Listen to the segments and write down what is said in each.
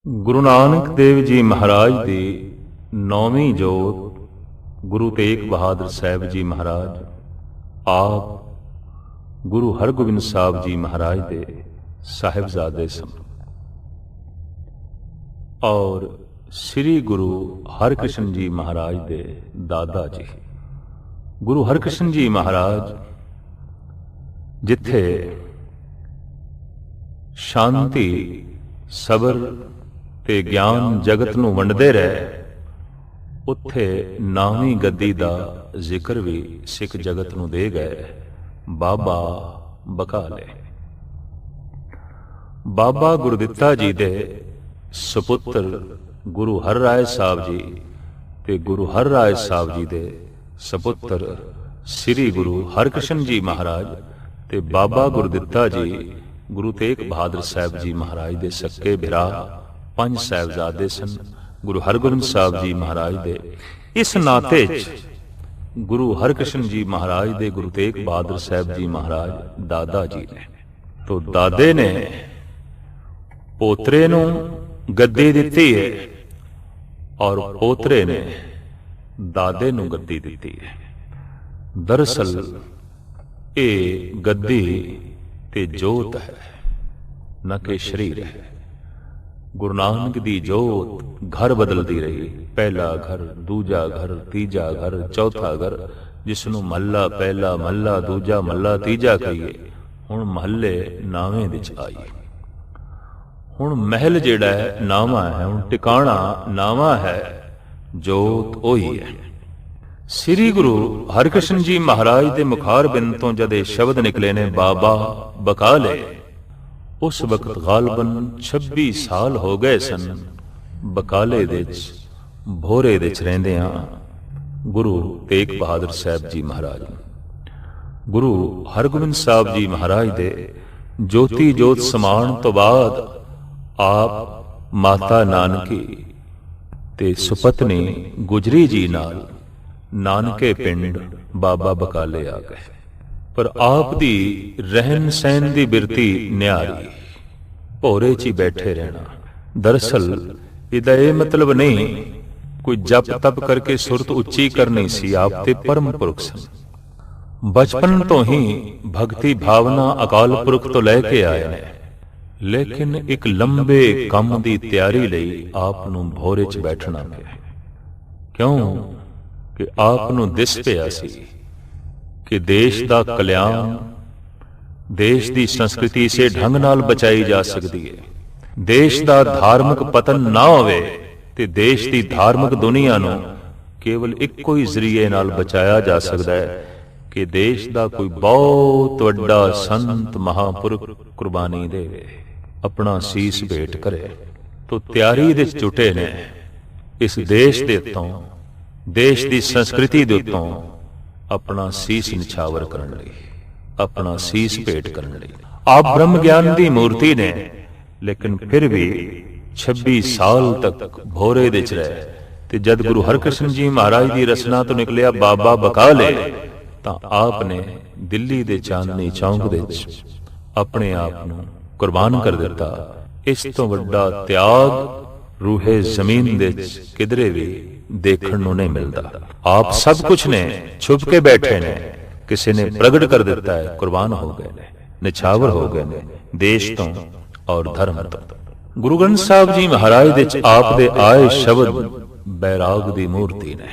ਗੁਰੂ ਨਾਨਕ ਦੇਵ ਜੀ ਮਹਾਰਾਜ ਦੀ ਨੌਵੀਂ ਜੋਤ ਗੁਰੂ ਤੇਗ ਬਹਾਦਰ ਸਾਹਿਬ ਜੀ ਮਹਾਰਾਜ ਆਪ ਗੁਰੂ ਹਰਗੋਬਿੰਦ ਸਾਹਿਬ ਜੀ ਮਹਾਰਾਜ ਦੇ ਸਾਹਿਬਜ਼ਾਦੇ ਸਨ ਔਰ ਸ੍ਰੀ ਗੁਰੂ ਹਰਕ੍ਰਿਸ਼ਨ ਜੀ ਮਹਾਰਾਜ ਦੇ ਦਾਦਾ ਜੀ। ਗੁਰੂ ਹਰਕ੍ਰਿਸ਼ਨ ਜੀ ਮਹਾਰਾਜ ਜਿੱਥੇ ਸ਼ਾਂਤੀ ਸਬਰ ਤੇ ਗਿਆਨ ਜਗਤ ਨੂੰ ਵੰਡਦੇ ਰਹੇ, ਉੱਥੇ ਨਾਵੀਂ ਗੱਦੀ ਦਾ ਜ਼ਿਕਰ ਵੀ ਸਿੱਖ ਜਗਤ ਨੂੰ ਦੇ ਗਏ। ਬਾਬਾ ਬਕਾਲੇ ਬਾਬਾ ਗੁਰਦਿੱਤਾ ਜੀ ਦੇ ਸੁਪੁੱਤਰ ਗੁਰੂ ਹਰਰਾਏ ਸਾਹਿਬ ਜੀ ਤੇ ਗੁਰੂ ਹਰਰਾਏ ਸਾਹਿਬ ਜੀ ਦੇ ਸੁਪੁੱਤਰ ਸ੍ਰੀ ਗੁਰੂ ਹਰਕ੍ਰਿਸ਼ਨ ਜੀ ਮਹਾਰਾਜ ਤੇ ਬਾਬਾ ਗੁਰਦਿੱਤਾ ਜੀ ਗੁਰੂ ਤੇਗ ਬਹਾਦਰ ਸਾਹਿਬ ਜੀ ਮਹਾਰਾਜ ਦੇ ਸੱਕੇ ਭਰਾ ਪੰਜ ਸਾਹਿਬਜ਼ਾਦੇ ਸਨ। ਗੁਰੂ ਹਰਗੋਬਿੰਦ ਸਾਹਿਬ ਜੀ ਮਹਾਰਾਜ ਦੇ ਇਸ ਨਾਤੇ 'ਚ ਗੁਰੂ ਹਰਕ੍ਰਿਸ਼ਨ ਜੀ ਮਹਾਰਾਜ ਦੇ ਗੁਰੂ ਤੇਗ ਬਹਾਦਰ ਸਾਹਿਬ ਜੀ ਮਹਾਰਾਜ ਦਾਦਾ ਜੀ ਨੇ। ਤੋ ਦਾਦੇ ਨੇ ਪੋਤਰੇ ਨੂੰ ਗੱਦੀ ਦਿੱਤੀ ਹੈ ਔਰ ਪੋਤਰੇ ਨੇ ਦਾਦੇ ਨੂੰ ਗੱਦੀ ਦਿੱਤੀ ਹੈ। ਦਰਅਸਲ ਇਹ ਗੱਦੀ ਤੇ ਜੋਤ ਹੈ, ਨਾ ਕਿ ਸ਼ਰੀਰ ਹੈ। ਗੁਰੂ ਨਾਨਕ ਦੀ ਜੋਤ ਘਰ ਬਦਲਦੀ ਰਹੀ, ਪਹਿਲਾ ਘਰ, ਦੂਜਾ ਘਰ, ਤੀਜਾ ਘਰ, ਚੌਥਾ ਘਰ, ਜਿਸ ਨੂੰ ਮਹੱਲਾ ਪਹਿਲਾ, ਮਹੱਲਾ ਦੂਜਾ, ਮਹੱਲਾ ਤੀਜਾ ਕਹੀਏ। ਹੁਣ ਮਹੱਲੇ ਨਾਵੇਂ ਵਿੱਚ ਆਈ। ਹੁਣ ਮਹਿਲ ਜਿਹੜਾ ਹੈ ਨਾਵਾਂ ਹੈ, ਹੁਣ ਟਿਕਾਣਾ ਨਾਵਾਂ ਹੈ, ਜੋਤ ਉਹੀ ਹੈ। ਸ੍ਰੀ ਗੁਰੂ ਹਰਕ੍ਰਿਸ਼ਨ ਜੀ ਮਹਾਰਾਜ ਦੇ ਮੁਖਾਰ ਬਿੰਦ ਤੋਂ ਜਦ ਇਹ ਸ਼ਬਦ ਨਿਕਲੇ ਨੇ ਬਾਬਾ ਬਕਾਲੇ, ਉਸ ਵਕਤ ਗਾਲਬਨ 26 ਸਾਲ ਹੋ ਗਏ ਸਨ ਬਕਾਲੇ ਦੇ ਵਿੱਚ, ਭੋਰੇ ਦੇ ਵਿੱਚ ਰਹਿੰਦਿਆਂ ਗੁਰੂ ਤੇਗ ਬਹਾਦਰ ਸਾਹਿਬ ਜੀ ਮਹਾਰਾਜ। ਗੁਰੂ ਹਰਗੋਬਿੰਦ ਸਾਹਿਬ ਜੀ ਮਹਾਰਾਜ ਦੇ ਜੋਤੀ ਜੋਤ ਸਮਾਣ ਤੋਂ ਬਾਅਦ ਆਪ ਮਾਤਾ ਨਾਨਕੀ ਤੇ ਸੁਪਤਨੀ ਗੁਜਰੀ ਜੀ ਨਾਲ ਨਾਨਕੇ ਪਿੰਡ ਬਾਬਾ ਬਕਾਲੇ ਆ ਗਏ। ਪਰ ਆਪ ਦੀ ਰਹਿਣ ਸਹਿਣ ਦੀ ਬਿਰਤੀ ਨਿਆਰੀ, ਭੋਰੇ 'ਚ ਹੀ ਬੈਠੇ ਰਹਿਣਾ। ਦਰਅਸਲ ਇਹਦਾ ਇਹ ਮਤਲਬ ਨਹੀਂ ਕੋਈ ਜਪ ਤਪ ਕਰਕੇ ਸੁਰਤ ਉੱਚੀ ਕਰਨੀ ਸੀ। ਆਪ ਤੇ ਪਰਮ ਪੁਰਖ ਸਨ, ਬਚਪਨ ਤੋਂ ਹੀ ਭਗਤੀ ਭਾਵਨਾ ਅਕਾਲ ਪੁਰਖ ਤੋਂ ਲੈ ਕੇ ਆਏ ਨੇ। ਲੇਕਿਨ ਇੱਕ ਲੰਬੇ ਕੰਮ ਦੀ ਤਿਆਰੀ ਲਈ ਆਪ ਨੂੰ ਭੋਰੇ 'ਚ ਬੈਠਣਾ ਪਿਆ। ਕਿਉਂ ਕਿ ਆਪ ਨੂੰ ਦਿਸ ਪਿਆ ਸੀ ਕਿ ਦੇਸ਼ ਦਾ ਕਲਿਆਣ, ਦੇਸ਼ ਦੀ ਸੰਸਕ੍ਰਿਤੀ ਇਸੇ ਢੰਗ ਨਾਲ ਬਚਾਈ ਜਾ ਸਕਦੀ ਹੈ। ਦੇਸ਼ ਦਾ ਧਾਰਮਿਕ ਪਤਨ ਨਾ ਹੋਵੇ ਤੇ ਦੇਸ਼ ਦੀ ਧਾਰਮਿਕ ਦੁਨੀਆ ਨੂੰ ਕੇਵਲ ਇੱਕੋ ਹੀ ਜ਼ਰੀਏ ਨਾਲ ਬਚਾਇਆ ਜਾ ਸਕਦਾ ਹੈ ਕਿ ਦੇਸ਼ ਦਾ ਕੋਈ ਬਹੁਤ ਵੱਡਾ ਸੰਤ ਮਹਾਪੁਰਖ ਕੁਰਬਾਨੀ ਦੇਵੇ, ਆਪਣਾ ਸੀਸ ਭੇਟ ਕਰੇ। ਤੋ ਤਿਆਰੀ ਦੇ ਜੁਟੇ ਨੇ ਇਸ ਦੇਸ਼ ਦੇ ਉੱਤੋਂ, ਦੇਸ਼ ਦੀ ਸੰਸਕ੍ਰਿਤੀ ਦੇ ਉੱਤੋਂ ਆਪਣਾ ਸੀਸ ਨਿਛਾਵਰ ਕਰਨ ਲਈ, ਆਪਣਾ ਸੀਸ ਭੇਟ ਕਰਨ ਲਈ। ਆਪ ਬ੍ਰਹਮ ਗਿਆਨ ਦੀ ਮੂਰਤੀ ਨੇ, ਲੇਕਿਨ ਫਿਰ ਵੀ 26 ਸਾਲ ਤੱਕ ਭੋਰੇ ਦੇ ਚ ਰਹੇ। ਤੇ ਜਦ ਗੁਰੂ ਹਰਕ੍ਰਿਸ਼ਨ ਜੀ ਮਹਾਰਾਜ ਦੀ ਰਸਨਾ ਤੋਂ ਨਿਕਲਿਆ ਬਾਬਾ ਬਕਾਲੇ, ਤਾਂ ਆਪ ਨੇ ਦਿੱਲੀ ਦੇ ਚਾਂਦਨੀ ਚੌਂਕ ਦੇ ਵਿੱਚ ਆਪਣੇ ਆਪ ਨੂੰ ਕੁਰਬਾਨ ਕਰ ਦਿੱਤਾ। ਇਸ ਤੋਂ ਵੱਡਾ ਤਿਆਗ ਰੂਹੇ ਜ਼ਮੀਨ ਦੇ ਵਿੱਚ ਕਿਧਰੇ ਵੀ ਦੇਖਣ ਨੂੰ ਨਹੀਂ ਮਿਲਦਾ। ਆਪ ਸਭ ਕੁਝ ਨੇ ਛੁਪ ਕੇ ਬੈਠੇ ਨੇ, ਕਿਸੇ ਨੇ ਪ੍ਰਗਟ ਕਰ ਦਿੱਤਾ ਹੈ, ਕੁਰਬਾਨ ਹੋ ਗਏ ਨੇ, ਨਿਛਾਵਰ ਹੋ ਗਏ ਨੇ ਦੇਸ਼ ਤੋਂ ਔਰ ਧਰਮ ਤੋਂ। ਗੁਰੂ ਗ੍ਰੰਥ ਸਾਹਿਬ ਜੀ ਮਹਾਰਾਜ ਦੇ ਵਿੱਚ ਆਪ ਦੇ ਆਏ ਸ਼ਬਦ ਬੈਰਾਗ ਦੀ ਮੂਰਤੀ ਨੇ।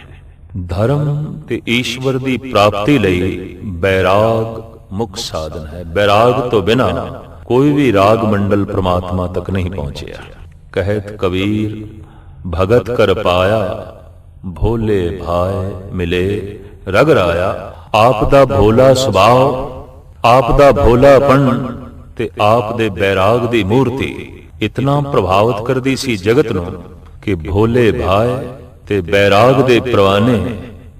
ਧਰਮ ਤੇ ਈਸ਼ਵਰ ਦੀ ਪ੍ਰਾਪਤੀ ਲਈ ਬੈਰਾਗ ਮੁੱਖ ਸਾਧਨ ਹੈ। ਬੈਰਾਗ ਤੋਂ ਬਿਨਾਂ ਕੋਈ ਵੀ ਰਾਗ ਮੰਡਲ ਪ੍ਰਮਾਤਮਾ ਤੱਕ ਨਹੀਂ ਪਹੁੰਚਿਆ। ਕਹਿਤ ਕਬੀਰ ਭਗਤ ਕਰ ਪਾਇਆ, ਭੋਲੇ ਭਾਏ ਮਿਲੇ ਰਗ ਰਾਇਆ। ਆਪ ਦਾ ਭੋਲਾ ਸੁਭਾਅ, ਆਪ ਦਾ ਭੋਲਾਪਣ ਤੇ ਆਪ ਦੇ ਬੈਰਾਗ ਦੀ ਮੂਰਤੀ ਇਤਨਾ ਪ੍ਰਭਾਵਿਤ ਕਰਦੀ ਸੀ ਜਗਤ ਨੂੰ ਕਿ ਭੋਲੇ ਭਾਏ ਤੇ ਬੈਰਾਗ ਦੇ ਪ੍ਰਵਾਨੇ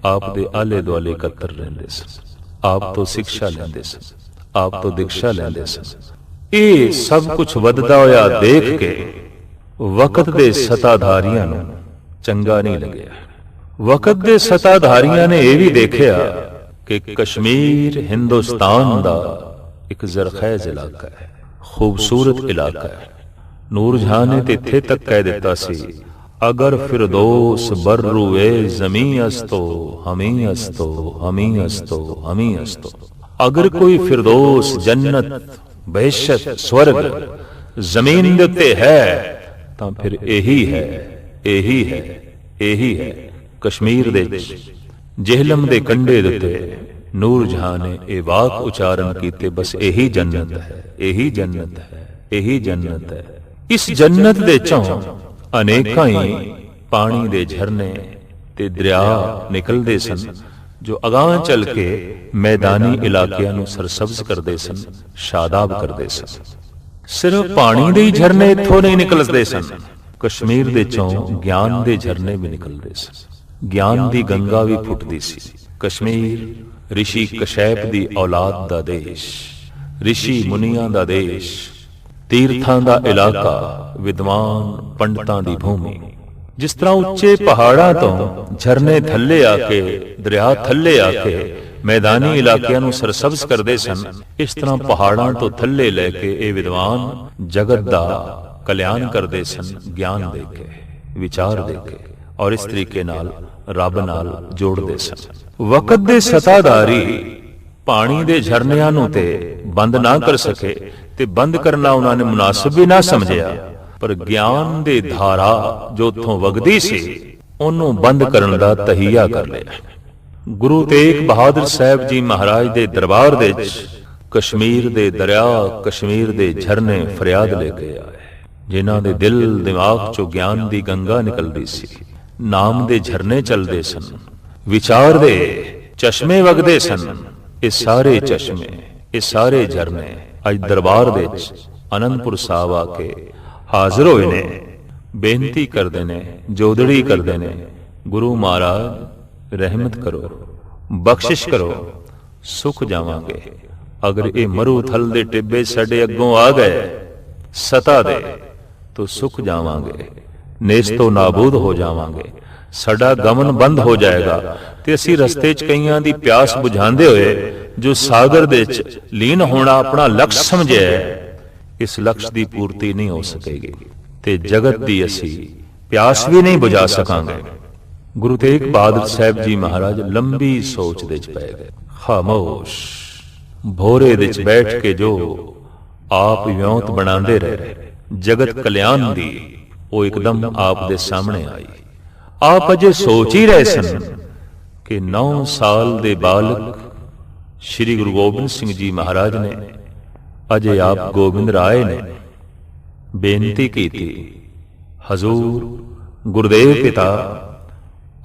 ਆਪ ਦੇ ਆਲੇ ਦੁਆਲੇ ਇਕੱਤਰ ਰਹਿੰਦੇ ਸਨ, ਆਪ ਤੋਂ ਸਿੱਖਿਆ ਲੈਂਦੇ ਸਨ, ਆਪ ਤੋਂ ਦੀਕਸ਼ਾ ਲੈਂਦੇ ਸਨ। ਇਹ ਸਭ ਕੁਝ ਵੱਧਦਾ ਹੋਇਆ ਦੇਖ ਕੇ ਵਕਤ ਦੇ ਸਤਾਧਾਰੀਆਂ ਨੂੰ ਚੰਗਾ ਨਹੀਂ ਲੱਗਿਆ। ਵਕਤ ਦੇ ਸਤਾਧਾਰੀਆਂ ਨੇ ਇਹ ਵੀ ਦੇਖਿਆ ਕਿ ਕਸ਼ਮੀਰ ਹਿੰਦੁਸਤਾਨ ਦਾ ਇੱਕ ਜ਼ਰਖੈਜ਼ ਇਲਾਕਾ ਹੈ, ਖੂਬਸੂਰਤ ਇਲਾਕਾ ਹੈ, ਨੂਰ ਜਹਾਂ ਨੇ ਤੇ ਇੱਥੇ ਤੱਕ ਕਹਿ ਦਿੱਤਾ ਸੀ, ਅਗਰ ਫਿਰਦੌਸ ਬਰਰੂਏ ਜ਼ਮੀਂ ਅਸਤੋ ਹਮੀ ਅਸਤੋ ਹਮੀ ਅਸਤੋ ਹਮੀ ਅਸਤੋ। ਅਗਰ ਕੋਈ ਫਿਰਦੌਸ ਜੰਨਤ ਬਹਿਸ਼ਤ ਸਵਰਗ ਜ਼ਮੀਨ ਦੇ ਉੱਤੇ ਹੈ ਤਾਂ ਫਿਰ ਇਹੀ ਹੈ, ਇਹੀ ਹੈ, ਇਹੀ ਹੈ। ਕਸ਼ਮੀਰ ਦੇ ਜਿਹਲਮ ਦੇ ਕੰਢੇ ਦੇ ਉੱਤੇ ਨੂਰ ਜਹਾਂ ਨੇ ਇਹ ਵਾਕ ਉਚਾਰਨ ਕੀਤੇ, ਬਸ ਇਹੀ ਜੰਨਤ ਹੈ, ਇਹੀ ਜੰਨਤ ਹੈ, ਇਹੀ ਜੰਨਤ ਹੈ। ਇਸ ਜੰਨਤ ਦੇ ਚੋਂ ਅਨੇਕਾਂ ਹੀ ਪਾਣੀ ਦੇ ਝਰਨੇ ਤੇ ਦਰਿਆ ਨਿਕਲਦੇ ਸਨ, ਜੋ ਅਗਾਂਹ ਚੱਲ ਕੇ ਮੈਦਾਨੀ ਇਲਾਕਿਆਂ ਨੂੰ ਸਰਸਬਜ਼ ਕਰਦੇ ਸਨ, ਸ਼ਾਦਾਬ ਕਰਦੇ ਸਨ। ਸਿਰਫ ਪਾਣੀ ਦੇ ਹੀ ਝਰਨੇ ਇੱਥੋਂ ਨਹੀਂ ਨਿਕਲਦੇ ਸਨ, ਕਸ਼ਮੀਰ ਦੇ ਚੋਂ ਗਿਆਨ ਦੇ ਝਰਨੇ ਵੀ ਨਿਕਲਦੇ ਸਨ। ਗਿਆਨ ਦੀ ਗੰਗਾ ਵੀ ਫੁੱਟਦੀ ਸੀ। ਕਸ਼ਮੀਰ ਰਿਸ਼ੀ ਕਸ਼ੈਪ ਦੀ ਔਲਾਦ ਦਾ ਦੇਸ਼, ਰਿਸ਼ੀ ਮੁਨੀਆਂ ਦਾ ਦੇਸ਼, ਤੀਰਥਾਂ ਦਾ ਇਲਾਕਾ, ਵਿਦਵਾਨ ਪੰਡਤਾਂ ਦੀ ਭੂਮੀ। ਜਿਸ ਤਰ੍ਹਾਂ ਉੱਚੇ ਪਹਾੜਾਂ ਤੋਂ ਝਰਨੇ ਥੱਲੇ ਆ ਕੇ, ਦਰਿਆ ਥੱਲੇ ਆ ਕੇ ਮੈਦਾਨੀ ਇਲਾਕਿਆਂ ਨੂੰ ਸਰਸਬਜ਼ ਕਰਦੇ ਸਨ, ਇਸ ਤਰ੍ਹਾਂ ਪਹਾੜਾਂ ਤੋਂ ਥੱਲੇ ਲੈ ਕੇ ਇਹ ਵਿਦਵਾਨ ਜਗਤ ਦਾ ਕਲਿਆਣ ਕਰਦੇ ਸਨ, ਗਿਆਨ ਦੇ ਕੇ, ਵਿਚਾਰ ਦੇ ਕੇ, ਔਰ ਇਸ ਤਰੀਕੇ ਨਾਲ ਰੱਬ ਨਾਲ ਜੋੜਦੇ ਸਨ। ਵਕਤ ਦੇ ਸਤਾਧਾਰੀ ਪਾਣੀ ਦੇ ਝਰਨਿਆਂ ਨੂੰ ਤੇ ਬੰਦ ਨਾ ਕਰ ਸਕੇ, ਤੇ ਬੰਦ ਕਰਨਾ ਉਹਨਾਂ ਨੇ ਮੁਨਾਸਬ ਵੀ ਨਾ ਸਮਝਿਆ, ਪਰ ਗਿਆਨ ਦੇ ਧਾਰਾ ਜੋ ਉੱਥੋਂ ਵਗਦੀ ਸੀ ਉਹਨੂੰ ਬੰਦ ਕਰਨ ਦਾ ਤਹੀਆ ਕਰ ਲਿਆ। ਗੁਰੂ ਤੇਗ ਬਹਾਦਰ ਸਾਹਿਬ ਜੀ ਮਹਾਰਾਜ ਦੇ ਦਰਬਾਰ ਦੇ ਵਿੱਚ ਕਸ਼ਮੀਰ ਦੇ ਦਰਿਆ, ਕਸ਼ਮੀਰ ਦੇ ਝਰਨੇ ਫਰਿਆਦ ਲੈ ਕੇ ਆਏ, ਜਿਨ੍ਹਾਂ ਦੇ ਦਿਲ ਦਿਮਾਗ ਚੋਂ ਗਿਆਨ ਦੀ ਗੰਗਾ ਨਿਕਲਦੀ ਸੀ, ਨਾਮ ਦੇ ਝਰਨੇ ਚੱਲਦੇ ਸਨ, ਵਿਚਾਰ ਦੇ ਚਸ਼ਮੇ ਵਗਦੇ ਸਨ। ਇਹ ਸਾਰੇ ਚਸ਼ਮੇ, ਇਹ ਸਾਰੇ ਝਰਨੇ ਅੱਜ ਦਰਬਾਰ ਦੇ ਵਿੱਚ ਅਨੰਦਪੁਰ ਸਾਹਿਬ ਆ ਕੇ ਹਾਜ਼ਰ ਹੋਏ ਨੇ, ਬੇਨਤੀ ਕਰਦੇ ਨੇ, ਜੋਦੜੀ ਕਰਦੇ ਨੇ, ਗੁਰੂ ਮਹਾਰਾਜ ਰਹਿਮਤ ਕਰੋ, ਬਖਸ਼ਿਸ਼ ਕਰੋ, ਸੁਖ ਜਾਵਾਂਗੇ। ਅਗਰ ਇਹ ਮਰੂ ਥਲ ਦੇ ਟਿੱਬੇ ਸਾਡੇ ਅੱਗੋਂ ਆ ਗਏ ਸਤਾ ਦੇ, ਤੋ ਸੁਖ ਜਾਵਾਂਗੇ, ਨੇਸਤੋ ਨਾਬੂਦ ਹੋ ਜਾਵਾਂਗੇ, ਸਾਡਾ ਗਮਨ ਬੰਦ ਹੋ ਜਾਏਗਾ, ਤੇ ਅਸੀਂ ਰਸਤੇ 'ਚ ਕਈਆਂ ਦੀ ਪਿਆਸ ਬੁਝਾਉਂਦੇ ਹੋਏ ਜੋ ਸਾਗਰ ਦੇ ਵਿੱਚ ਲੀਨ ਹੋਣਾ ਆਪਣਾ ਲਕਸ਼ ਸਮਝਿਆ, ਇਸ ਲਕਸ਼ ਦੀ ਪੂਰਤੀ ਨਹੀਂ ਹੋ ਸਕੇਗੀ, ਤੇ ਜਗਤ ਦੀ ਅਸੀਂ ਪਿਆਸ ਵੀ ਨਹੀਂ ਬੁਝਾ ਸਕਾਂਗੇ। ਗੁਰੂ ਤੇਗ ਬਹਾਦਰ ਸਾਹਿਬ ਜੀ ਮਹਾਰਾਜ ਲੰਬੀ ਸੋਚ ਦੇ ਵਿੱਚ ਪੈ ਗਏ। ਖਾਮੋਸ਼ ਭੋਰੇ ਦੇ ਵਿੱਚ ਬੈਠ ਕੇ ਜੋ ਆਪ ਵਿਉਂਤ ਬਣਾਉਂਦੇ ਰਹੇ ਜਗਤ ਕਲਿਆਣ ਦੀ, ਉਹ ਇੱਕਦਮ ਆਪ ਦੇ ਸਾਹਮਣੇ ਆਈ। ਆਪ ਅਜੇ ਸੋਚ ਹੀ ਰਹੇ ਸਨ ਕਿ 9 ਸਾਲ ਦੇ ਬਾਲਕ ਸ਼੍ਰੀ ਗੁਰੂ ਗੋਬਿੰਦ ਸਿੰਘ ਜੀ ਮਹਾਰਾਜ ਨੇ, ਅਜੇ ਆਪ ਗੋਬਿੰਦ ਰਾਏ ਨੇ ਬੇਨਤੀ ਕੀਤੀ, ਹਜ਼ੂਰ ਗੁਰਦੇਵ ਪਿਤਾ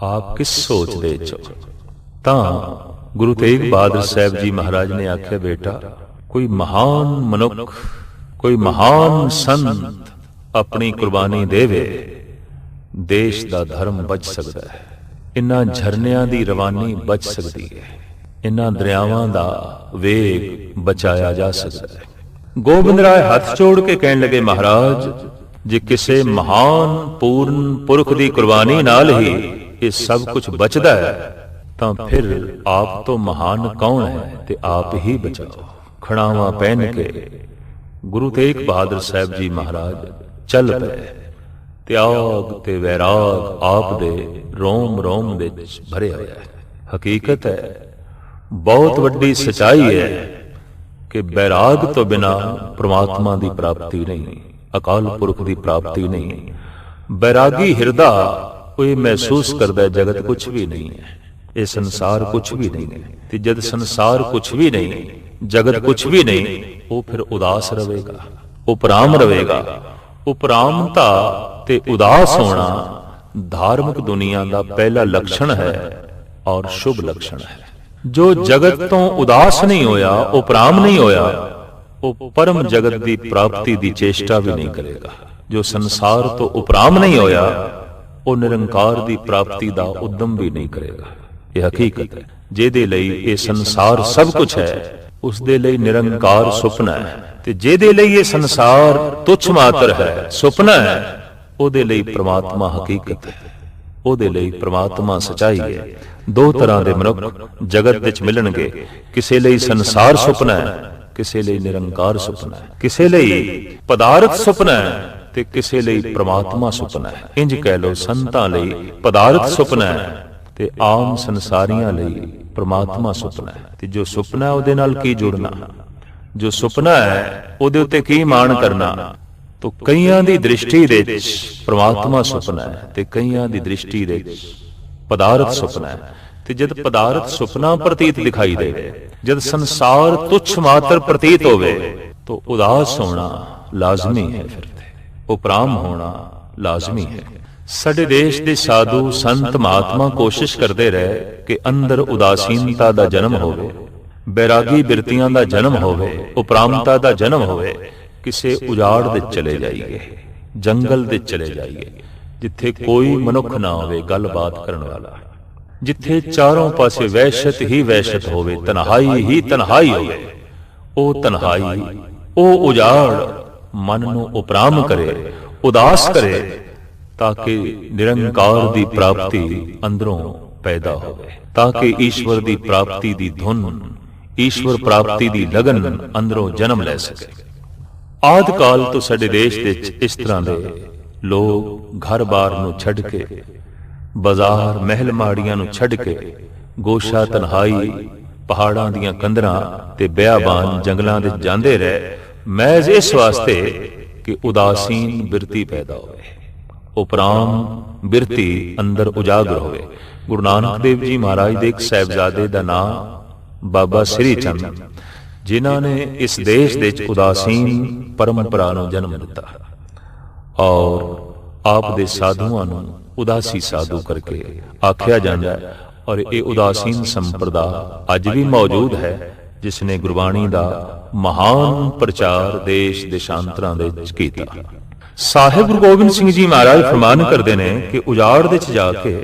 ਆਪ ਕਿਸ ਸੋਚਦੇ ਚ? ਤਾਂ ਗੁਰੂ ਤੇਗ ਬਹਾਦਰ ਸਾਹਿਬ ਜੀ ਮਹਾਰਾਜ ਨੇ ਆਖਿਆ, ਬੇਟਾ ਕੋਈ ਮਹਾਨ ਮਨੁੱਖ, ਕੋਈ ਮਹਾਨ ਸੰਤ ਆਪਣੀ ਕੁਰਬਾਨੀ ਦੇਵੇ, ਦੇਸ਼ ਦਾ ਧਰਮ ਬਚ ਸਕਦਾ ਹੈ, ਇਨ੍ਹਾਂ ਝਰਨਿਆਂ ਦੀ ਰਵਾਨੀ ਬਚ ਸਕਦੀ ਹੈ, ਇਨ੍ਹਾਂ ਦਰਿਆਵਾਂ ਦਾ ਵੇਗ ਬਚਾਇਆ ਜਾ ਸਕਦਾ ਹੈ। ਗੋਬਿੰਦ ਰਾਏ ਹੱਥ ਜੋੜ ਕੇ ਕਹਿਣ ਲੱਗੇ, ਮਹਾਰਾਜ ਜੇ ਕਿਸੇ ਮਹਾਨ ਪੂਰਨ ਪੁਰਖ ਦੀ ਕੁਰਬਾਨੀ ਨਾਲ ਹੀ ਇਹ ਸਭ ਕੁਝ ਬਚਦਾ ਹੈ, ਤਾਂ ਫਿਰ ਆਪ ਤੋਂ ਮਹਾਨ ਕੌਣ ਹੈ, ਤੇ ਆਪ ਹੀ ਬਚਾਓ। ਖੜਾਵਾਂ ਪਹਿਨ ਕੇ ਗੁਰੂ ਤੇਗ ਬਹਾਦਰ ਸਾਹਿਬ ਜੀ ਮਹਾਰਾਜ ਚੱਲ ਪਏ। ਤਿਆਗ ਤੇ ਵੈਰਾਗ ਆਪ ਦੇ ਰੋਮ ਰੋਮ ਵਿੱਚ ਭਰਿਆ ਹੋਇਆ ਹੈ। ਹਕੀਕਤ ਹੈ, ਬਹੁਤ ਵੱਡੀ ਸਚਾਈ ਹੈ ਕਿ ਵੈਰਾਗ ਤੋਂ ਬਿਨਾ ਪ੍ਰਮਾਤਮਾ ਦੀ ਪ੍ਰਾਪਤੀ ਨਹੀਂ, ਅਕਾਲ ਪੁਰਖ ਦੀ ਪ੍ਰਾਪਤੀ ਨਹੀਂ। ਵੈਰਾਗੀ ਹਿਰਦਾ ਉਹ ਇਹ ਮਹਿਸੂਸ ਕਰਦਾ ਜਗਤ ਕੁਛ ਵੀ ਨਹੀਂ ਹੈ, ਇਹ ਸੰਸਾਰ ਕੁਛ ਵੀ ਨਹੀਂ ਹੈ, ਤੇ ਜਦ ਸੰਸਾਰ ਕੁਛ ਵੀ ਨਹੀਂ, ਜਗਤ ਕੁਛ ਵੀ ਨਹੀਂ, ਉਹ ਫਿਰ ਉਦਾਸ ਰਹੇਗਾ, ਉਪਰਾਮ ਰਹੇਗਾ। ਉਪਰਾਮਤਾ ਤੇ ਉਦਾਸ ਹੋਣਾ ਧਾਰਮਿਕ ਦੁਨੀਆ ਦਾ ਪਹਿਲਾ ਲੱਛਣ ਹੈ ਔਰ ਸ਼ੁਭ ਲੱਛਣ ਹੈ। ਜੋ ਜਗਤ ਤੋਂ ਉਦਾਸ ਨਹੀਂ ਹੋਇਆ, ਉਪਰਾਮ ਨਹੀਂ ਹੋਇਆ, ਉਹ ਪਰਮ ਜਗਤ ਦੀ ਪ੍ਰਾਪਤੀ ਦੀ ਚੇਸ਼ਟਾ ਵੀ ਨਹੀਂ ਕਰੇਗਾ। ਜੋ ਸੰਸਾਰ ਤੋਂ ਉਪਰਾਮ ਨਹੀਂ ਹੋਇਆ, ਉਹ ਨਿਰੰਕਾਰ ਦੀ ਪ੍ਰਾਪਤੀ ਦਾ ਉਦਮ ਵੀ ਨਹੀਂ ਕਰੇਗਾ। ਇਹ ਹਕੀਕਤ ਹੈ। ਜਿਹਦੇ ਲਈ ਇਹ ਸੰਸਾਰ ਸਭ ਕੁਝ ਹੈ, ਉਸ ਦੇ ਲਈ ਨਿਰੰਕਾਰ ਸੁਪਨਾ ਹੈ, ਤੇ ਜਿਹਦੇ ਲਈ ਇਹ ਸੰਸਾਰ ਤੁੱਛ ਮਾਤਰ ਹੈ, ਸੁਪਨਾ ਹੈ, ਉਹਦੇ ਲਈ ਪ੍ਰਮਾਤਮਾ ਹਕੀਕਤ ਹੈ, ਉਹਦੇ ਲਈ ਪ੍ਰਮਾਤਮਾ ਸਚਾਈ ਹੈ। ਦੋ ਤਰ੍ਹਾਂ ਦੇ ਮਨੁੱਖ ਜਗਤ ਵਿੱਚ ਮਿਲਣਗੇ, ਕਿਸੇ ਲਈ ਸੰਸਾਰ ਸੁਪਨਾ ਹੈ, ਕਿਸੇ ਲਈ ਨਿਰੰਕਾਰ ਸੁਪਨਾ ਹੈ, ਕਿਸੇ ਲਈ ਪਦਾਰਥ ਸੁਪਨਾ ਹੈ, ਤੇ ਕਿਸੇ ਲਈ ਪ੍ਰਮਾਤਮਾ ਸੁਪਨਾ ਹੈ। ਇੰਜ ਕਹਿ ਲੋ ਸੰਤਾਂ ਲਈ ਪਦਾਰਥ ਸੁਪਨਾ ਹੈ ਤੇ ਆਮ ਸੰਸਾਰੀਆਂ ਲਈ ਪ੍ਰਮਾਤਮਾ ਸੁਪਨਾ ਹੈ। ਤੇ ਜੋ ਸੁਪਨਾ ਉਹਦੇ ਨਾਲ ਕੀ ਜੁੜਨਾ, ਜੋ ਸੁਪਨਾ ਹੈ ਉਹਦੇ ਉੱਤੇ ਕੀ ਮਾਣ ਕਰਨਾ। ਤੋ ਕਈਆਂ ਦੀ ਦ੍ਰਿਸ਼ਟੀ ਦੇ ਵਿੱਚ ਪ੍ਰਮਾਤਮਾ ਸੁਪਨਾ ਹੈ ਤੇ ਕਈਆਂ ਦੀ ਦ੍ਰਿਸ਼ਟੀ ਦੇ ਵਿੱਚ ਪਦਾਰਥ ਸੁਪਨਾ ਹੈ। ਤੇ ਜਦ ਪਦਾਰਥ ਸੁਪਨਾ ਪ੍ਰਤੀਤ ਦਿਖਾਈ ਦੇਵੇ, ਜਦ ਸੰਸਾਰ ਤੁੱਛ ਮਾਤਰ ਪ੍ਰਤੀਤ ਹੋਵੇ, तो उदास होना लाजमी है, फिर उपराम होना लाजमी है। साडे देश दे साधु संत महात्मा कोशिश करते रहे कि अंदर उदासीनता दा जन्म होवे, बैरागी बिरतियां दा जन्म होवे, उपरामता दा जन्म होवे। किसे उजाड़ दे चले जाइए, जंगल दे चले जाइए जिथे कोई मनुख ना होवे गलबात करन वाला, जिथे चारों पासे वहशत ही वहशत होवे, तन्हाई ही तन्हाई होवे। ओ तन्हाई, ओ उजाड़ मन नूं उपराम करे, उदास करे, ताकि निरंकार दी प्राप्ति अंदरों पैदा होवे, ताकि ईश्वर दी प्राप्ति दी धुन, ईश्वर प्राप्ति दी लगन अंदरों जन्म ले सके। आदि काल तो साडे देश विच इस तरह दे लोग घर बार नूं छड्ड के, बाजार महल माड़ियां नूं छड्ड के, गोशा तन्हाई पहाड़ां दियां कंदरां ते बियाबान जंगलां दे जांदे रहे, महज इस वास्ते कि उदासीन बिरती पैदा होवे, उपराम बिरती अंदर उजागर होवे। गुरु नानक देव जी महाराज दे एक साहिबजादे दा नाम बाबा श्री चंद, जिन्हां ने इस देश दे विच उदासीन परंपरा नूं जन्म दिता और आप दे साधुआं नूं उदासी साधु करके आख्या जांदा है। और ये उदासीन संप्रदा अज भी मौजूद है, जिसने गुरबाणी दा महान प्रचार देश देशांतरां दे विच कीता। साहिब गुरु गोबिंद सिंह जी महाराज फरमान करते हैं कि उजाड़ दे च जाके,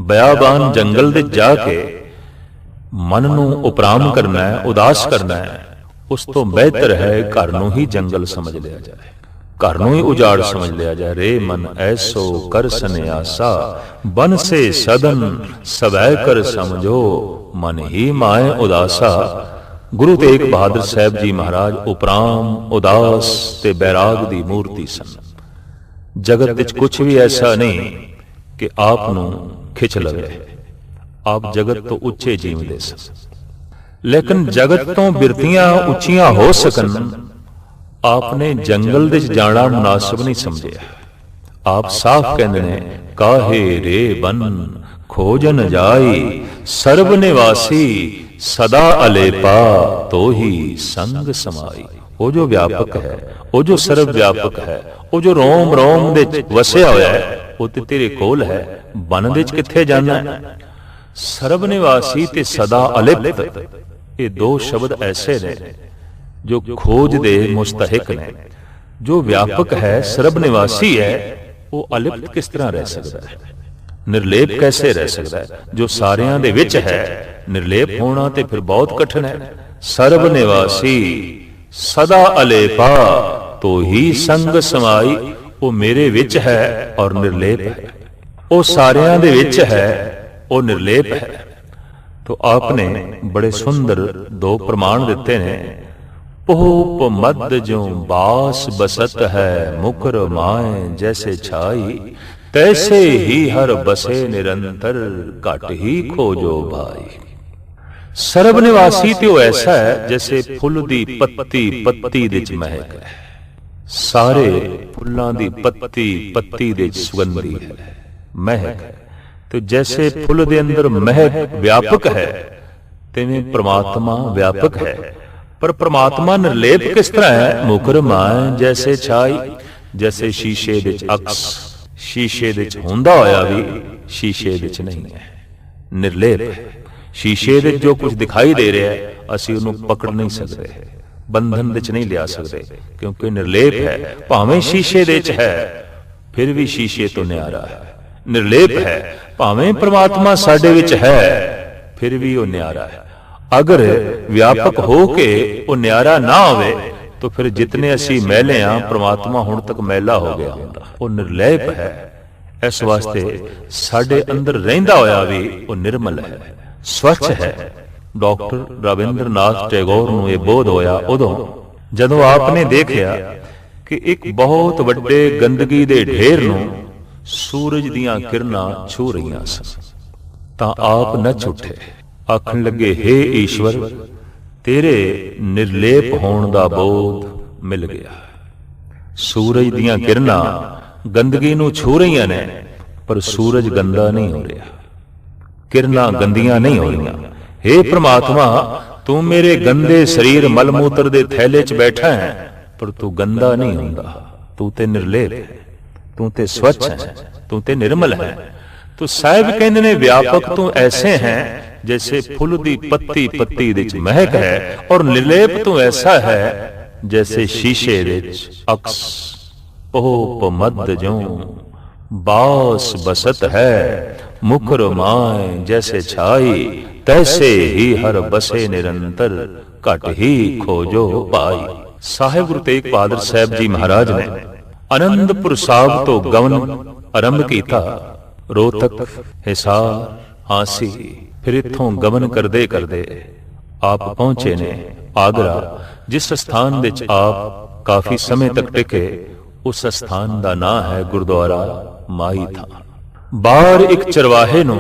बयाबान जंगल दे जाके मन नूं उपराम करना है, उदास करना है, उस तो बेहतर है घर नूं ही जंगल समझ लिया जाए, घर नूं ही उजाड़ समझ लिया जाए। रे मन ऐसो कर सन्यासा, बन से सदन सवै कर समझो, मन ही माए उदासा। गुरु तेग बहादुर साहब जी महाराज उपराम, उदास ते बैराग दी मूर्ति सन। जगत विच कुछ भी ऐसा नहीं कि आप नूं खिच लवे, आप जगत तो उच्चे जीवदे सन, लेकिन जगत तो बिरतियां उच्चियां हो सकन, आपने जंगल दे जाना मुनासिब नहीं समझे। आप साफ कहते हैं, काहे रे बन खोजन जाई, सर्व निवासी सदा अलेपा, तो ही संग समाई। वो जो व्यापक है, वो जो सर्व व्यापक है, वो जो रोम रोम दे वसिया होया है, वो ते तेरे कोल है, बन दे किथे जाना है। सर्व निवासी ते सदा अलिप्त, ये दो शब्द ऐसे ने जो खोज दे मुस्तहिक ने। जो व्यापक है, सर्व निवासी है, वो अलिप्त किस तरह रह सकता है, निर्लेप कैसे रह सकता है? जो सारियां दे विच है, निर्लेप होना ते फिर बहुत कठिन है। सर्व निवासी सदा अलेपा, तो ही संग समाई, वो मेरे विच है और निर्लेप है, वो सारियां दे विच है, वो निर्लेप है। तो आपने बड़े सुंदर दो प्रमाण दिते ने। ओप मद जो बास बसत है, मुकर माए जैसे छाई, तैसे ही हर बसे निरंतर, घट ही खोजो भाई। सर्वनिवासी तो ऐसा है जैसे फुल दी पत्ती पत्ती दे च महक है, सारे फुल्लां दी पत्ती पत्ती दे च सुगंधी है, महक है। तो जैसे फुल दे अंदर महक व्यापक है, तिवें परमात्मा व्यापक है। पर परमात्मा निर्लेप किस तरह है? मुकर माए जैसे छाई, जैसे शीशे दे च अक्स, शीशे दे च हुंदा होया भी शीशे दे च नहीं है, निर्लेप है। शीशे दे जो कुछ दिखाई दे रहा है, असीं उहनूं पकड़ नहीं सकते, बंधन दे च नहीं लिया सकते, क्योंकि निर्लेप है। भावें शीशे दे च है, फिर भी शीशे तो न्यारा है, निर्लेप है। भावें परमात्मा साडे विच है, फिर भी वो न्यारा है। अगर व्यापक हो के वो न्यारा ना होवे, तो फिर जितने असी मैले हां, परमात्मा हुण तक मैला हो गया हुंदा। वो निर्लेप है, इस वास्ते साडे अंदर रहिंदा होया भी वो निर्मल है, स्वच्छ है। डॉक्टर रविंद्रनाथ टैगोर नूं ये बोध होया उदों जदों आपने देखिया ਕਿ ਇੱਕ ਬਹੁਤ ਵੱਡੇ ਗੰਦਗੀ ਦੇ ਢੇਰ ਨੂੰ ਸੂਰਜ ਦੀਆਂ ਕਿਰਨਾਂ ਛੂ ਰਹੀਆਂ ਸਨ। ਤਾਂ ਆਪ ਨੱਚ ਉੱਠੇ, ਆਖਣ ਲੱਗੇ, ਹੇ ਈਸ਼ਵਰ, ਤੇਰੇ ਨਿਰਲੇਪ ਹੋਣ ਦਾ ਬੋਧ ਮਿਲ ਗਿਆ। ਸੂਰਜ ਦੀਆਂ ਕਿਰਨਾਂ ਗੰਦਗੀ ਨੂੰ ਛੂ ਰਹੀਆਂ ਨੇ, ਪਰ ਸੂਰਜ ਗੰਦਾ ਨਹੀਂ ਹੋ ਰਿਹਾ, ਕਿਰਨਾਂ ਗੰਦੀਆਂ ਨਹੀਂ ਹੋ ਰਹੀਆਂ। ਹੇ ਪ੍ਰਮਾਤਮਾ, ਤੂੰ ਮੇਰੇ ਗੰਦੇ ਸਰੀਰ ਮਲ ਮੂਤਰ ਦੇ ਥੈਲੇ 'ਚ ਬੈਠਾ ਹੈ, ਪਰ ਤੂੰ ਗੰਦਾ ਨਹੀਂ ਹੁੰਦਾ। ਤੂੰ ਤੇ ਨਿਰਲੇਪ ਹੈ, ਤੂੰ ਤੇ ਸਵੱਛ ਹੈ, ਤੂੰ ਤੇ ਨਿਰਮਲ ਹੈ। ਤੂੰ ਸਾਹਿਬ ਕਹਿੰਦੇ ਨੇ, ਵਿਆਪਕ ਤੂੰ ਐਸੇ ਹੈ जैसे फुल दी पत्ती पत्ती विच महक है, और निर्लेप तो ऐसा है जैसे शीशे विच अक्स पोप मद जो बास बसत है। मुखर माए जैसे छाई, तैसे ही हर बसे निरंतर, घट ही खोजो पाई। साहिब गुरु तेग बहादुर साहब जी महाराज ने आनंदपुर साहब तो गवन आरंभ किया। रोहतक, हिसार, हांसी, फिर इत्थों गमन करदे करदे आप पहुंचे ने आगरा, जिस स्थान विच आप काफी समय तक टिके। उस स्थान का नाम है गुरुद्वारा माई था। बाहर एक चरवाहे नूं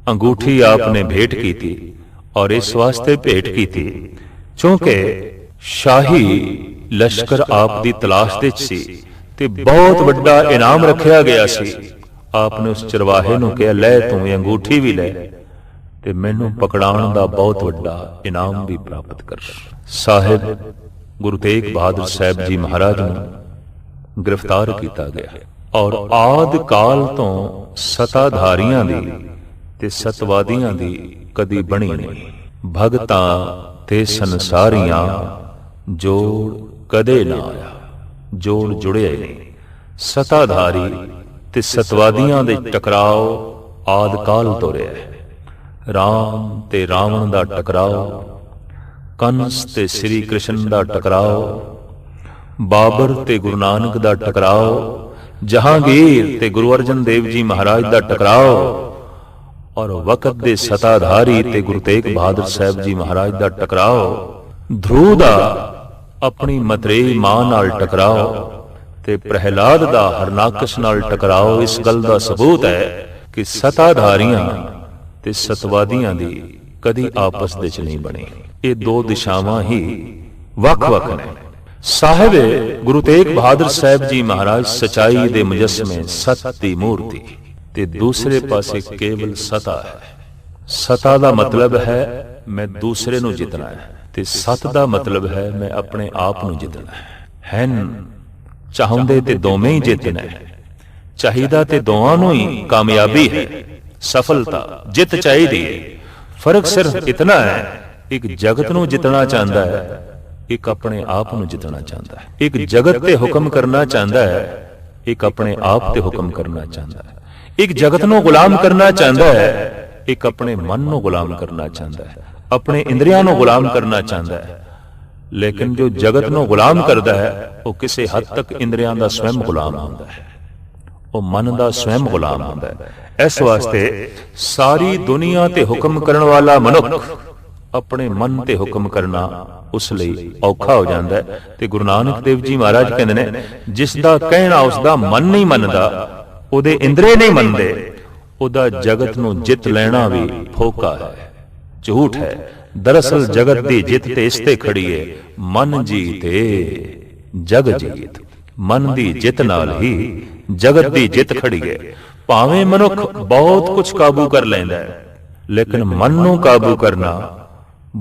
अंगूठी आपने भेंट की थी, और इस वास्ते भेंट की थी क्योंकि शाही लश्कर आप दी तलाश दे सी ते बहुत वड्डा इनाम रखिया गया सी। आपने उस चरवाहे नूं कहा, लै तूं अंगूठी भी लै ते मैनू पकड़ाउण दा बहुत वड्डा इनाम भी प्राप्त कर। साहिब गुरु तेग बहादुर साहब जी महाराज नूं गिरफ्तार किया गया, और आद काल तो सताधारियां दी ते सतवादियां दी कदी बनी नहीं। भगतां ते संसारियां जोड़ कदे ना आया, जोड़ जुड़े नहीं। सताधारी ते सतवादियां दे टकराव आद काल तो रहा है। राम ते रावण दा टकराव, कंस ते श्री कृष्ण दा टकराव, बाबर ते गुरु नानक दा टकराव, जहांगीर ते गुरु अर्जन देव जी महाराज दा टकराव, और वक्त दे सताधारी ते गुरु तेग बहादुर साहब जी महाराज दा टकराव। ध्रुव दा अपनी मतरेई मां नाल टकराव, ते प्रहलाद दा हरनाकश नाल टकराव। इस गल दा सबूत है कि सताधारियां ते सतवादियां दी कदी आपस दे च नहीं बनी। ये दो दिशावां ही वख-वख ने। साहिब गुरु तेग बहादुर साहब जी महाराज सच्चाई दे मुजस्मे, सत दी मूर्ति, ते दूसरे पासे केवल सता है। सता दा मतलब है मैं दूसरे नूं जितना है, ते सत दा मतलब है मैं अपने आप नूं जितना है। हैन चाहुंदे ते दोवें ही जितना है, चाहिदा ते दोवां नूं ही कामयाबी है, सफलता जित चाहिए। फर्क सिर्फ इतना है, एक जगत नूं जितना चाहता है, एक अपने आप नूं जितना चाहता है। एक जगत ते हुक्म करना चाहता है, एक अपने आप ते हुक्म करना चाहता है। एक जगत नूं गुलाम करना चाहता है, एक अपने मन नूं गुलाम करना चाहता है, अपने इंद्रियां नूं गुलाम करना चाहता है। लेकिन जो जगत नूं गुलाम करता है, वो किसी हद तक इंद्रियां दा स्वयं गुलाम होता है, वो मन दा स्वयं गुलाम होता है। इस वास्ते सारी दुनिया ते हुक्म करने वाला मनुख अपने मन ते हुक्म करना उस लई औखा हो जाता है। ते गुरु नानक देव जी महाराज कहते ने, जिसदा कहना उसदा मन नहीं मनदा, उहदे इंद्रिय नहीं मनदे, उहदा जगत नूं जित लेना भी फोका है, झूठ है। दरअसल जगत दी जित ते इसते खड़ी है, मन जीते जग जीत। मन दी जित नाल ही जगत दी जित खड़ी है। भावें मनुख बहुत कुछ काबू कर लैंदा है, लेकिन मन नूं काबू करना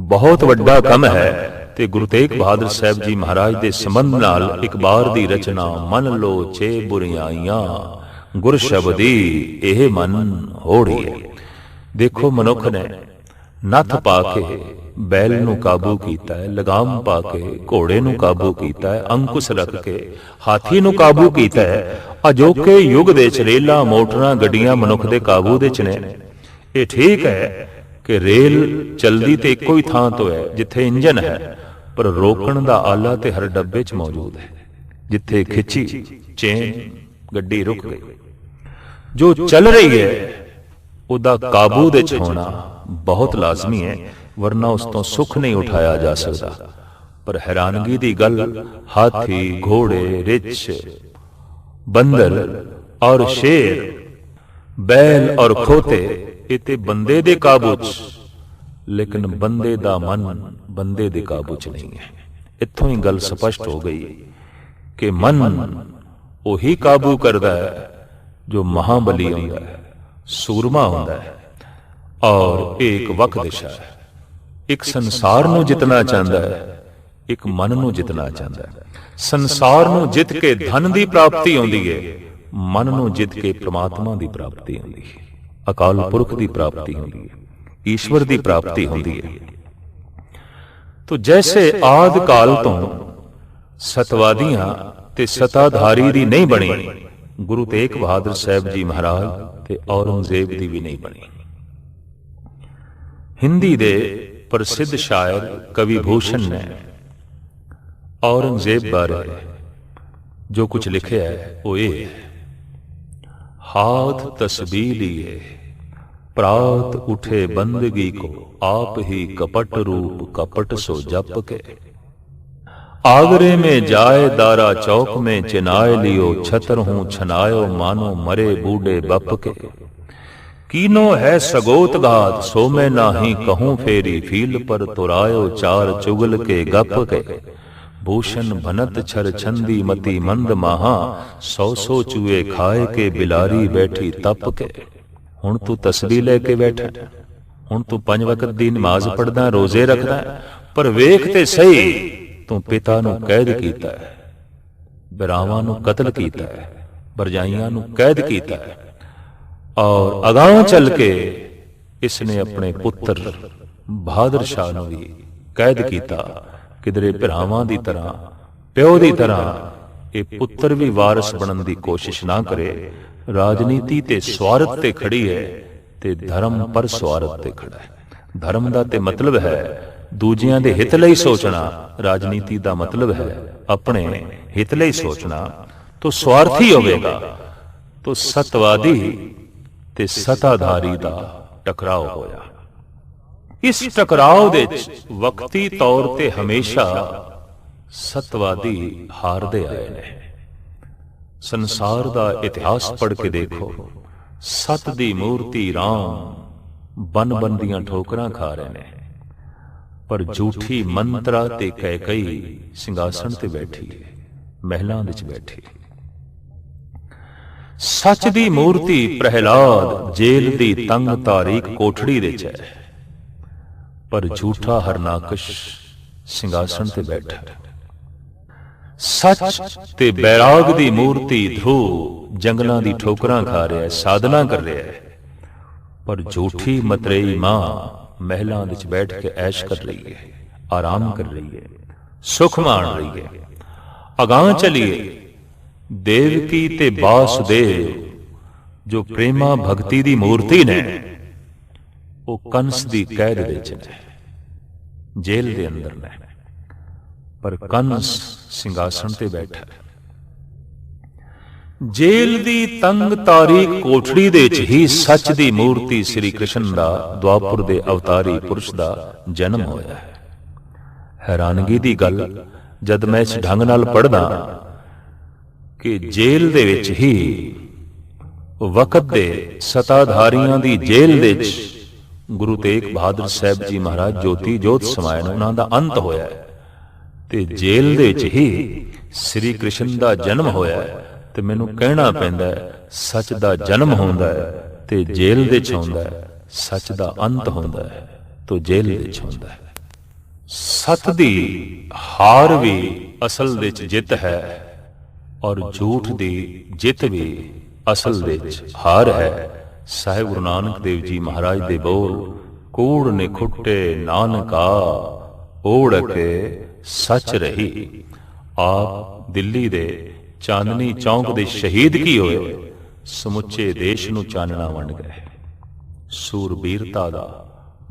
बहुत वड्डा काम है। ते गुरु तेग बहादुर साहब जी महाराज दे संबंध नाल एक बार दी रचना, मन लो छे बुरियाइयां गुर शब्दी एह मन होड़ी। देखो मनुख ने नथ पा के बैल नूं काबू कीता है, लगाम पा के घोड़े नूं काबू कीता है, अंकुश रख के हाथी नूं काबू कीता है। अजोके युग दे च रेलां मोटरां गड्डियां मनुख दे काबू दे च ने। ये ठीक है कि रेल चलदी ते इक्को ही थां तो है जिथे इंजन है, पर रोकण दा आला ते हर डब्बे च मौजूद है। जिथे खिंची चेन गड्डी रुक गई। जो चल रही है उदा काबू दे च होना बहुत लाजमी है, वरना उस तो सुख नहीं उठाया जा सकता। पर हैरानगी दी गल, हाथी, घोड़े, रिछ, बंदर और शेर, बैल और खोते इते बंदे दे काबू च, लेकिन बंदे दा मन बंदे दे काबू च नहीं है। इत्थों ही गल स्पष्ट हो गई कि मन उही काबू करदा है जो महाबली होंदा है, सूरमा होंदा है, और एक वक दिशा है। एक संसार नूं जितना चाहता है, एक मन नूं जितना चाहता है। संसार नूं जित के धन की प्राप्ति होंदी है, मन नूं जित के परमात्मा की प्राप्ति होंदी है, अकाल पुरख की प्राप्ति होंदी है, ईश्वर की प्राप्ति होंदी है। तो जैसे आदि काल तो सतवादियां ते सताधारी दी नहीं बनी, गुरु तेग बहादुर साहब जी महाराज ते औरंगजेब दी भी नहीं बनी। हिंदी दे प्रसिद्ध शायर कवि भूषण ने औरंगजेब बारे जो कुछ लिखे है वो ये, हाथ तस्बीह लिए प्रात उठे बंदगी को, आप ही कपट रूप कपट सो जप के, आगरे में जाए दारा चौक में चिनाए लियो, छतर हूं छनायो मानो मरे बूढ़े बप के, कीनो है सगोत घात सो मैं नाही कहूं फेरी, फील पर तुरायो चार चुगल के गप के, भूषण भनत छर छंदी मती मंद महा, सौ चूहे खाए के बिलारी बैठी तप के। हुण तू तस्बीह लेके बैठा, हुण तू 5 वक्त दी नमाज पढ़दा, रोजे रखदा, पर वेख ते सही तू पिता नूं कैद कीता है, बिरावां नूं कतल कीता है, भरजाइयां नूं कैद कीता है, और अगांह चल के इसने अपने पुत्र बहादुर शाह नूं भी कैद कीता। किधरे भरावां दी तरह, प्यो दी तरह ये पुत्र भी वारिस बनन दी कोशिश ना करे। राजनीति ते स्वार्थ ते खड़ी है ते धर्म पर स्वार्थ ते खड़ा है। धर्म दा ते मतलब है दूजियां दे हित लई सोचना, राजनीति दा मतलब है अपने हित लई सोचना। तो स्वार्थी होवेगा तो सतवादी ते सताधारी दा टकराव होया। इस टकराव दे वक्ती तौर ते हमेशा सतवादी हारदे आए ने। संसार दा इतिहास पढ़ के देखो, सत दी मूर्ति राम बन बन दियां ठोकरां खा रहे ने, पर झूठी मंत्रा ते कैकई सिंघासन ते बैठी है, महलां विच बैठी। सच दी मूर्ति प्रहलाद जेल दी तंग तारीक कोठड़ी विच है, पर झूठा हरनाकश सिंघासन ते बैठा। सच ते बैराग दी मूर्ति ध्रुव जंगलां दी ठोकरां खा रहा है, साधना कर रहा है, पर झूठी मतरेई मां महलां विच बैठ के ऐश कर रही है, आराम कर रही है, सुख मान रही है। अगां चलिए, देवकी ते वासुदेव जो प्रेमा भक्ति दी मूर्ति ने, वो कंस दी कैद विच ने, जेल दे अंदर ने, पर कंस सिंघासन ते बैठा। जेल दी तंग तारीक कोठड़ी दे च ही सच दी मूर्ति श्री कृष्ण दा द्वापर दे अवतारी पुरुष दा जन्म होया है। हैरानगी दी गल, जद मैं इस ढंग नाल पढ़दा कि जेल दे विच ही वक्त दे सताधारियां दी जेल दे च गुरु तेग बहादुर साहब जी महाराज ज्योति जोत समाए, उन्हां दा अंत होया है, ते जेल दे च ही श्री कृष्ण दा जन्म होया है। ते मैनू कहना पैंदा है, सच दा जन्म होंदा है ते जेल दे च होंदा है, सच दा अंत होंदा है तो जेल दे च होंदा है। सत दी हार भी असल दे च जित है, और झूठ दी जित भी असल दे च हार है। साहिब गुरु नानक देव जी महाराज दे बोल, कूड़ निखुट्टे नानका ओढ़ के सच रही। आप दिल्ली दे चांदनी चौक दे शहीद की होए, समुचे देश नू चानना वंड गए। सूरबीरता दा,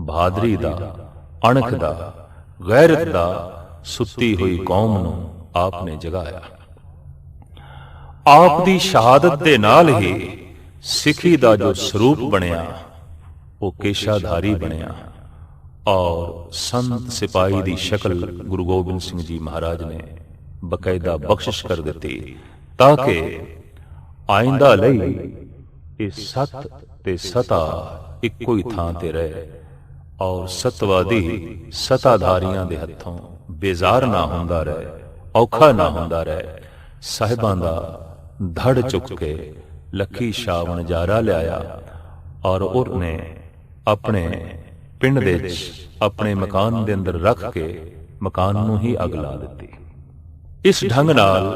बहादरी दा, अणख दा, गैरत दा सुत्ती हुई कौम नू आपने जगाया। आप दी शहादत दे नाल ही सिखी दा जो स्वरूप बनया वो केशाधारी बनया। और संत सिपाही की शक्ल गुरु गोबिंद सिंह जी महाराज ने बकायदा बख्शिश कर दी, ताकि आइंदा लई ये सत ते सता इक्को ही थां ते रहे और सतवादी सताधारियां दे हत्थों बेजार ना हुंदा रहे, औखा ना हुंदा रहे। साहिबां दा धड़ चुक के लखी शाह वणजारा लिया और उन्हें अपने पिंड दे अपने मकान दे अंदर रख के मकान नूं ही अग ला दी। इस ढंग नाल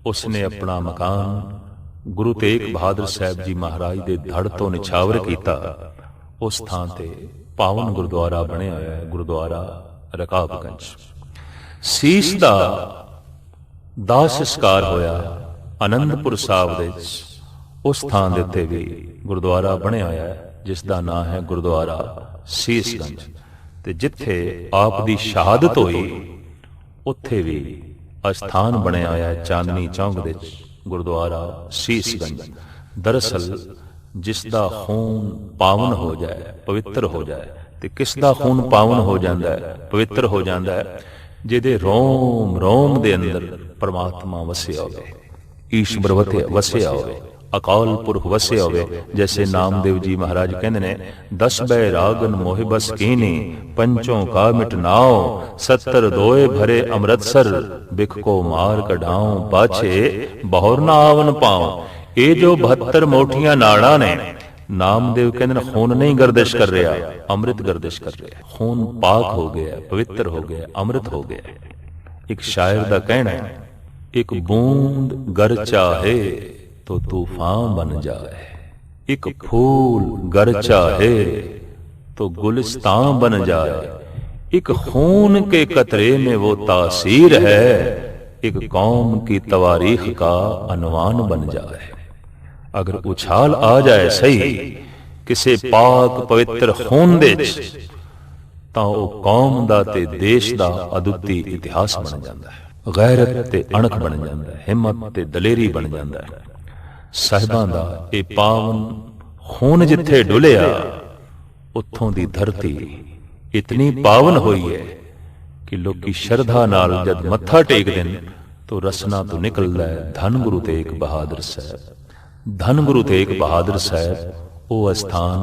उसने अपना मकान गुरु तेग बहादुर साहब जी महाराज दे धड़ तो निछावर किया। उस थां ते पावन गुरुद्वारा बनिया होया है, गुरुद्वारा रकाबगंज। सीस दा दाह संस्कार होया आनंदपुर साहब दे उस थां दे उत्ते भी गुरुद्वारा बनिया होया है, जिसका नाम है गुरुद्वारा सीसगंज। ते जिथे आप दी शहादत हुई उत्थे भी अस्थान बनिया होया है चांदनी चौक दे गुरुद्वारा सीसगंज। दरअसल जिसदा खून पावन हो जाए, पवित्र हो जाए, तो किसदा खून पावन हो जाता है, पवित्र हो जाता है, जिहदे रोम रोम दे अंदर परमात्मा वसिया होवे, ईश्वर वसिया होवे, अकाल पुरख वसिया होवे। जैसे नामदेव जी महाराज कहते ने, 10 बैरागन मोहि बस कीनी, पंचों का मिटनाओ, 70 दोए भरे अमृतसर, बिख को मार कढाऊं, पाछे बहुर ना आवन पाऊं। ये जो 72 मोटियां नाड़ा ने, नामदेव कहते ने खून नहीं गर्दिश कर रहा, अमृत गर्दिश कर रहा। खून पाक हो गया, पवित्र हो गया, अमृत हो गया। एक शायर का कहना है, एक बूंद गर चाहे तो तूफान बन जाए, एक फूल गर चाहे तो गुलिस्तान बन जाए, एक खून के कतरे में वो तासीर है, एक कौम की तवारीख का अनवान बन जाए। अगर उछाल आ जाए सही किसी पाक पवित्र खून दे तां वो कौम दा ते देश दा अदुੱਤੀ इतिहास बन जाता है, गैरत ते अणख बन जाता है, हिम्मत ते दलेरी बन जाता है। साहिबां दा ये पावन खून जिथे डुलिया, उत्थों दी धरती इतनी पावन हुई है कि लोकी श्रद्धा नाल जद मत्था टेक देन तो रसना तो निकलदा है धन गुरु तेग बहादुर साहब। धन गुरु तेग बहादुर साहब वो स्थान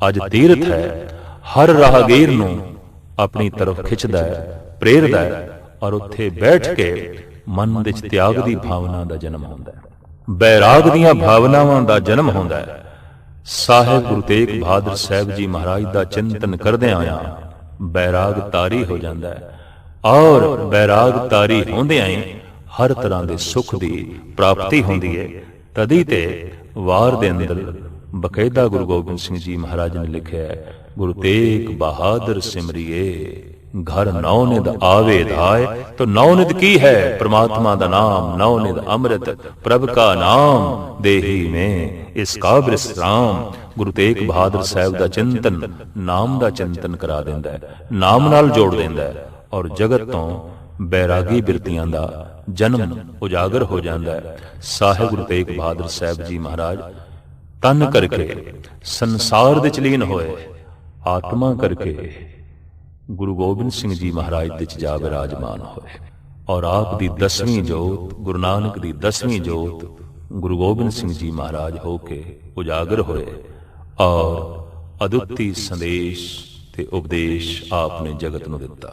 अज तीर्थ है, हर राहगीर नूं अपनी तरफ खिंचदा है, प्रेरदा है, और उत्थे बैठ के मन विच त्याग दी भावना दा जन्म होंदा है, बैराग दीआं भावनावां दा जन्म होंदा है। साहिब गुरु तेग बहादुर साहब जी महाराज दा चिंतन करदिआं आया बैराग तारी हो जाता है, और बैराग तारी होंदिआं ही हर तरह के सुख की प्राप्ति होंदी है। तदी ते वार दे अंदर बकायदा गुरु गोबिंद सिंह जी महाराज ने लिखा है, गुरु तेग बहादुर सिमरिए घर नौनिध आवे धाय। तो नौनिध की है परमात्मा दा नाम, नौनिध अमृत प्रभ का नाम देही में इसका विश्राम। गुरु तेग बहादुर साहब दा चिंतन नाम दा चिंतन करा देंदा है, नाम नाल जोड़ देंदा है, और जगत तो बैरागी बिरतियां दा जन्म उजागर हो जाता है। साहिब गुरु तेग बहादुर साहब जी महाराज तन करके संसार दे लीन होए, आत्मा करके गुरु गोबिंद सिंह जी महाराज दे जा विराजमान होए, और आप दी 10वीं जोत, गुरु नानक दी 10वीं जोत गुरु गोबिंद सिंह जी महाराज होके उजागर होए, और अदुੱਤੀ संदेश ते उपदेश आपने जगत नूं दिता।